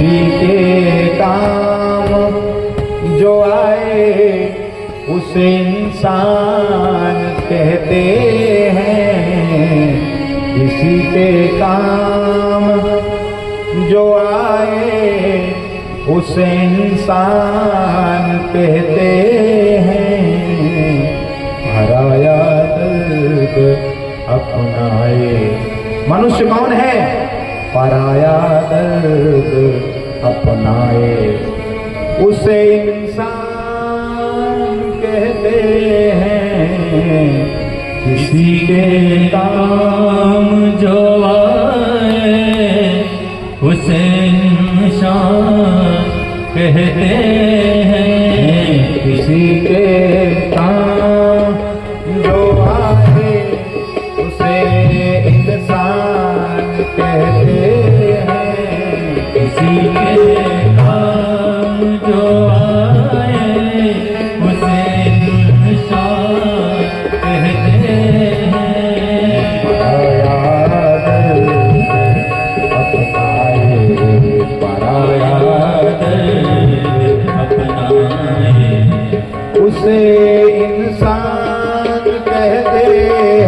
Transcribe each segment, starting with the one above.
किसी के काम जो आए उसे इंसान कहते हैं। किसी के काम जो आए उसे इंसान कहते हैं। हराया दर्द अपनाए, मनुष्य कौन है? पराया दर्द अपनाए उसे इंसान कहते हैं। किसी के काम जो आए उसे इंसान कहते हैं। किसी के काम जो आए उसे इंसान कहते हैं। किसी के काम जो आए उसे इंसान कहते हैं। पराया दर्द अपनाए, पराया दर्द अपनाए उसे इंसान कहते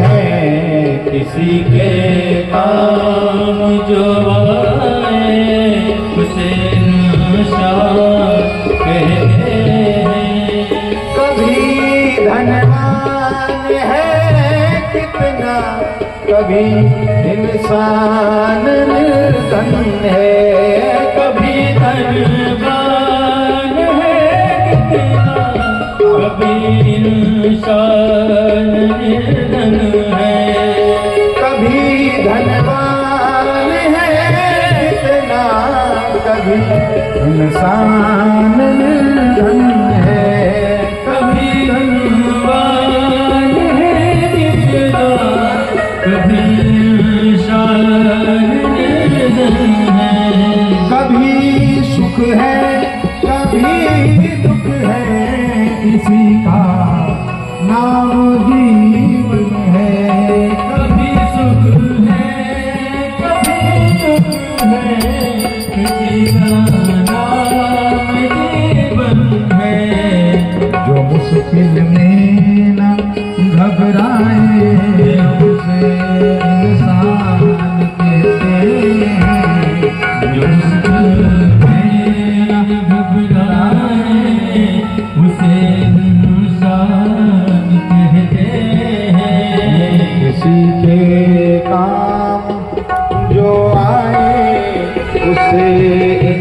हैं। किसी के काम जो आए उसे इंसान कहते हैं। कभी धनवान है कितना, कभी इंसान निर्धन है। कभी धनवान है कितना, कभी इंसान निर्धन है। कभी धनवान है कितना, कभी इंसान निर्धन है। कभी धनवान है कितना, कभी इंसान निर्धन है। कभी सुख है कभी दुख है, किसी का नाम जीवन है। कभी सुख है कभी दुख है, किसी का नाम जीवन है। जो मुश्किल में न घबराए उसे इंसान कहते हैं। जो मुश्किल में न घबराए उसे इंसान कहते हैं। किसी के काम जो आए उसे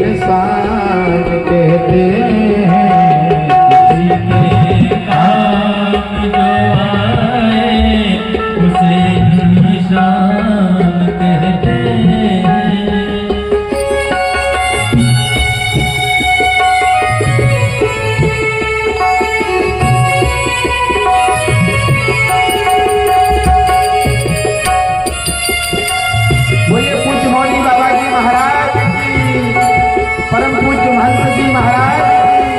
इंसान कहते हैं। किसी के काम जो आए उसे इंसान कहते हैं। बोलिए पूज्य मौली बाबा जी महाराज की, परम पूज्य महंत जी महाराज की।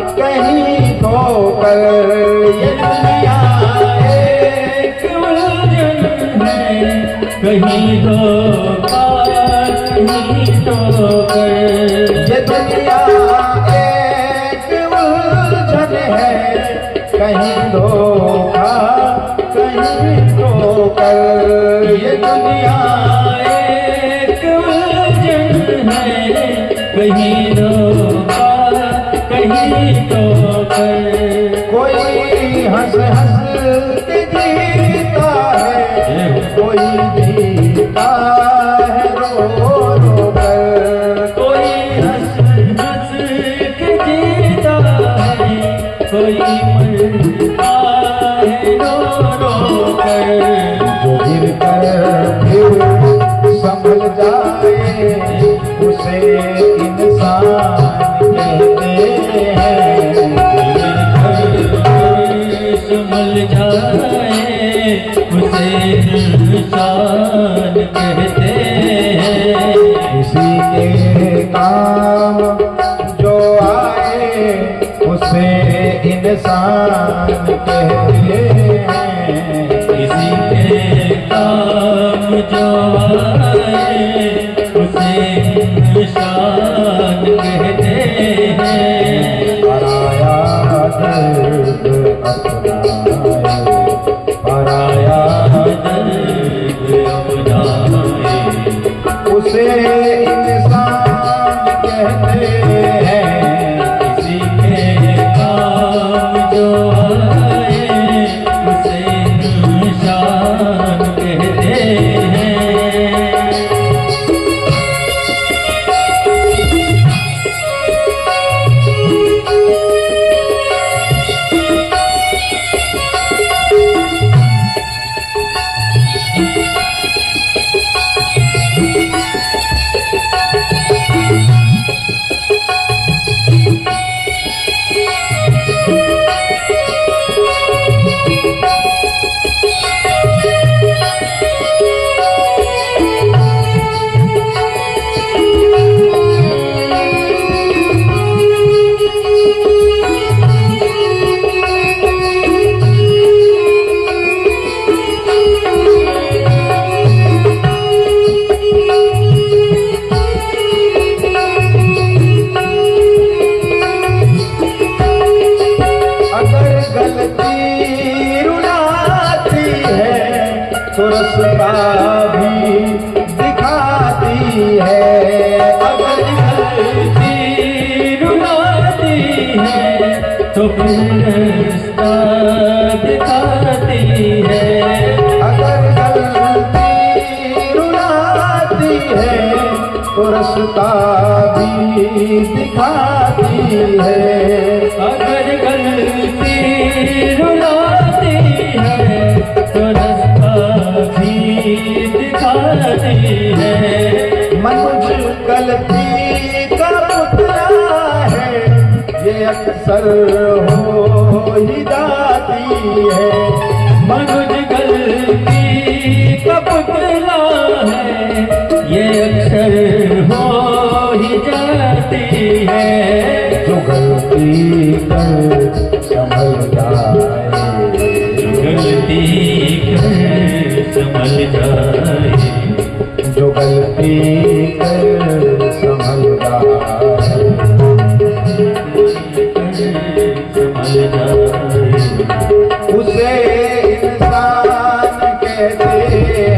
कहीं ठोकर। ये दुनिया एक उलझन है, कहीं धोखा कहीं ठोकर। ये दुनिया एक उलझन है, कहीं धोखा कहीं ठोकर। ये दुनिया एक उलझन है, कहीं धोखा कहीं ठोकर। कोई हंस हंस के जीता है, कोई जीता है रो रो कर। कोई हंस हंस के जीता है, कोई मरता है रो रो कर। जो गिर कर फिर संभल जाए, उसे इंसान कहते हैं। संभल जाए, उसे इंसान कहते हैं। किसी के काम जो आए, उसे इंसान कहते हैं। किसी के काम जो आए, उसे इंसान कहते हैं। पराया दर्द अपनाए, पराया दर्द अपनाए, उसे इंसान कहते हैं। किसी के काम जो आए, उसे इंसान कहते हैं। तो रास्ता भी दिखाती है। अगर गलती रुलाती है, तो फिर रास्ता दिखाती है। अगर गलती रुलाती है, तो रास्ता भी दिखाती है। अगर गलती रुलाती है, तो रास्ता भी दिखाती है। मनुष्य गलती का पुतला है, ये अक्सर हो ही जाती है। मनुष्य गलती का पुतला है, ये अक्सर हो ही जाती है। जो गलती कर संभल जाए, गलती कर संभल जाए, जो गलती कर संभल जाए, संभल जाए, उसे इंसान कहते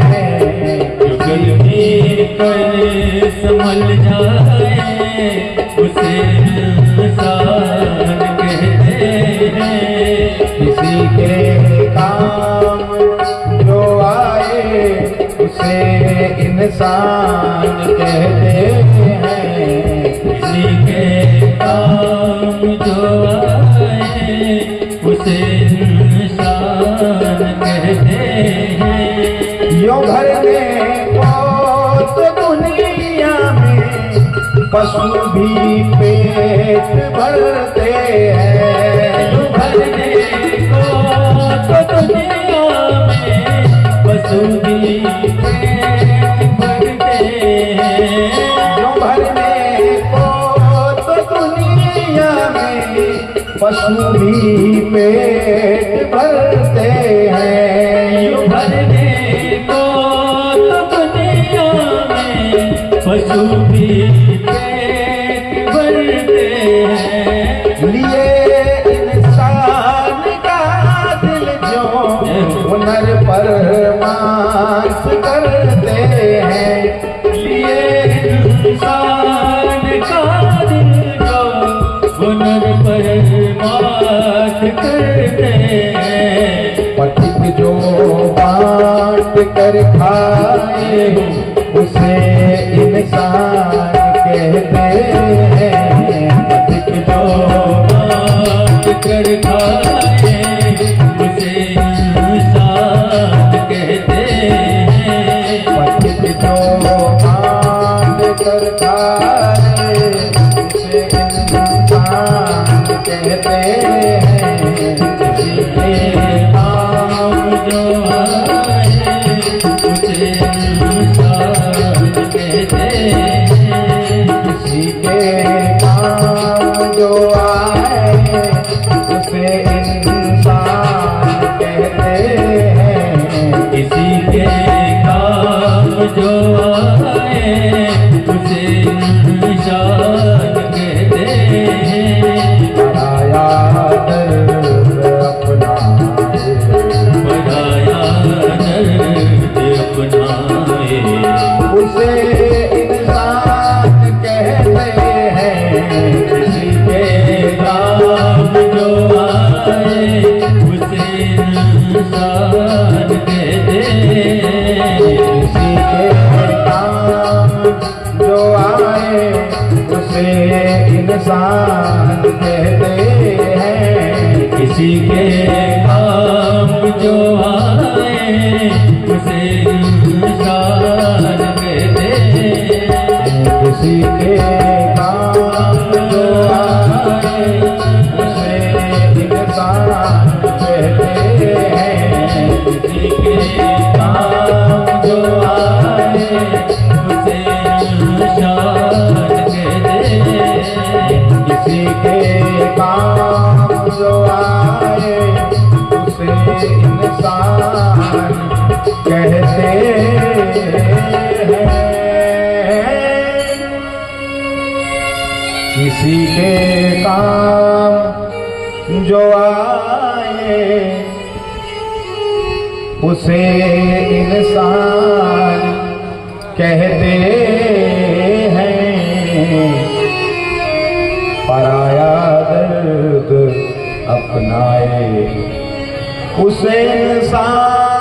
हैं। जो गलती कर संभल जाए, उसे इंसान कहते हैं। किसी के काम जो आए, उसे इंसान कहते हैं। किसी के काम जो आए, उसे इंसान कहते हैं। यो भरने को तो दुनिया में पशु भी पेट भरते हैं। जो भरने को तो दुनिया में पशु भी पेट भरते हैं। जो भरने को तो दुनिया में पशु भी पेट भरते हैं। यूं भरने को तो दुनिया में पशु भी पेट भरते हैं। लिए इंसान का दिल जो हुनर पर मांस करते हैं। लिए इंसान का दिल जो हुनर पर मात करते हैं। पथिक जो बांट कर खाए उसे इंसान कहते हैं। पथिक जो बांट कर खाए उसे इंसान कहते हैं। पथिक जो बांट कर खाए उसे इंसान कहते हैं। किसी के काम जो आए उसे इंसान कहते हैं। किसी के काम जो आए उसे इंसान कहते हैं। किसी के काम जो आए उसे इंसान कहते हैं। पराया दर्द अपनाए बढ़ाया दर्द अपनाए उसे इंसान कहते हैं। किसी के काम जो आए उसे इंसान कहते हैं। किसी के काम जो आए उसे इंसान कहते हैं। किसी के काम जो आए उसे इंसान कहते हैं। किसी के काम जो आए उसे इंसान कहते हैं। किसी के काम जो आए उसे इंसान कहते हैं। किसी के काम जो आए उसे इंसान कहते हैं। किसी के काम जो आए उसे इंसान कहते हैं। पराया दर्द अपनाए उसे इंसान